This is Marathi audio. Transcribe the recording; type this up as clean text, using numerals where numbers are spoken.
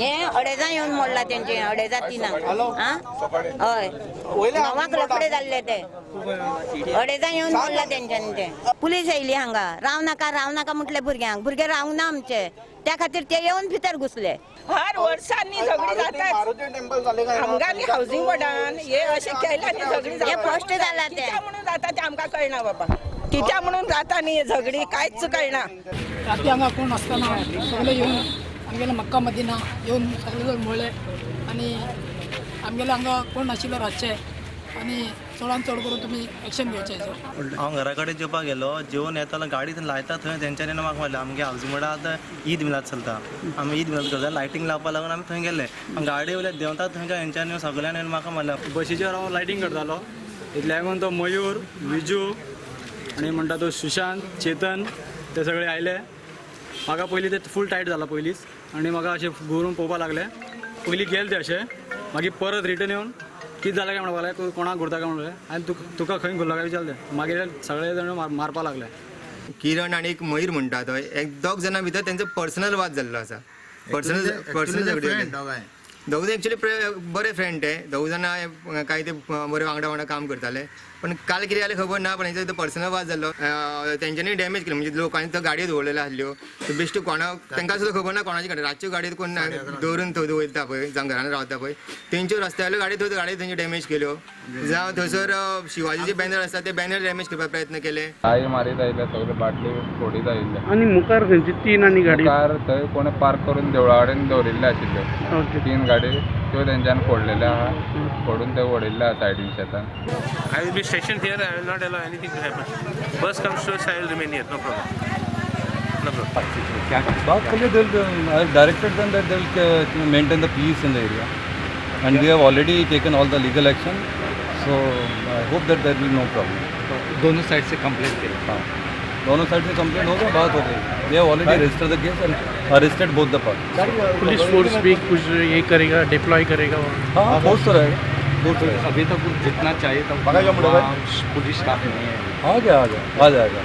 हे अडेजा येऊन मोडला त्यांचे अडेजा 3 हय 9 लफडे जाल्ले ते अडेजा येऊन मोडला तेंच्यानी ते पुलीस येयली हांगा राव नाका म्हटले भुरगे रावंक ना आमचे त्या खातीर ते येऊन भितर घुसले हर वर्षांनी झगडी जातात आमगानी हाऊसिंग बोर्डान हे असे केल्यानी झगडी हे फर्स्ट जाला ते कित्या म्हणून जाता ते आमकां कळना बाबा कित्या म्हणून जाता न्ही झगडी कांयच कळना रात्री हांगा कोण आसतना सगळे येवन आमगेले मक्का मदिना येवन सगळे जण मोळ्ळे आनी आमगेले हांगा कोण नाशिल्लो रातचे आनी चडान चड करून तुमी एक्शन घेवचें सर हांव घरा कडेन जेवपाक गेलो जेवण येतालो गाडी थंय लायता थंय तेंच्यांनी म्हाका म्हणलें आमगे हावजिंग बोर्डात आतां ईद मिलाद चलता आमी ईद मिलाद करता लायटींग लावपाक लागून आमी थंय गेले गाडी वयले देंवता थंय हेंच्यांनी सगळ्यांनी म्हाका म्हणलें बशीचेर हांव लायटींग करतालो इतल्या लागून तो मयूर विजू आनी म्हणटा तो सुशांत चेतन ते सगळे आयले म्हाका पयलीं ते फूल टायट जाला पयलींच आनी म्हाका अशें घुरून पळोवपाक लागले पयलीं गेले ते अशें मागीर परत रिटर्न येवन कितें जालें काय म्हणपाक लागलें कोणाक घुरता काय म्हणलें आनी तुका खंय घुरला काय विचारलें मागीर सगळे जाण मारपाक लागले किरण आनी एक मयूर म्हणटा तो एक दोग जाणां भितर तेंचो पर्सनल वाद जाल्लो आसा पर्सनल झगडी दोग एक्चुअली बरे फ्रेंड ते दोग जाणां काय ते बरे वांगडा काम करताले पण काल कितें जालें खबर ना पण हेंचो तो पर्सनल वाद जाल्लो तेंच्यांनी डॅमेज केलो म्हणजे लोकांनी तो गाडयो दवरलेल्यो आसल्यो बेश्ट कोणाक तांकां सुद्दां खबर ना कोणाची गाडी रातच्यो गाडयो कोण दवरून थंय दवरता पळय जावं घरान रावता पळय तेंच्यो रस्त्यावयल्यो गाडयो तेंच्यो डॅमेज केल्यो जावं थंयसर शिवाजीचे बॅनर आसता ते बॅनर डॅमेज करपाक प्रयत्न केले आई मारीत आयले सगळे बाटली फोडीत आयिल्ले आणि मुखार खंयची 3 आनी गाडी कार थंय कोणे पार्क करून देवळा कडेन दवरिल्ले आशिल्ले 3 गाडी त्यो तेंच्यान फोडलेले आहा फोडून ते उडयल्ले आहा सायडीन शेतान I will be stationed here. I will not allow anything to happen. Bus comes to us, I will remain here. No problem. No problem. Baat kariye, I have directed them that they will maintain the peace in the area, and we have already taken all the legal action. So I hope that there will be no problem. दोनों साइड से कंप्लेंट करें हाँ दोनों साइड से कंप्लेंट हो गया बात हो गई we have already registered the case and arrested both the parties. Police force भी कुछ ये करेगा डिप्लॉय करेगा हाँ फोर्स तो रहेगा अभी तक जितना चाहिए था पुलिस स्टाफ नहीं है आ जाएगा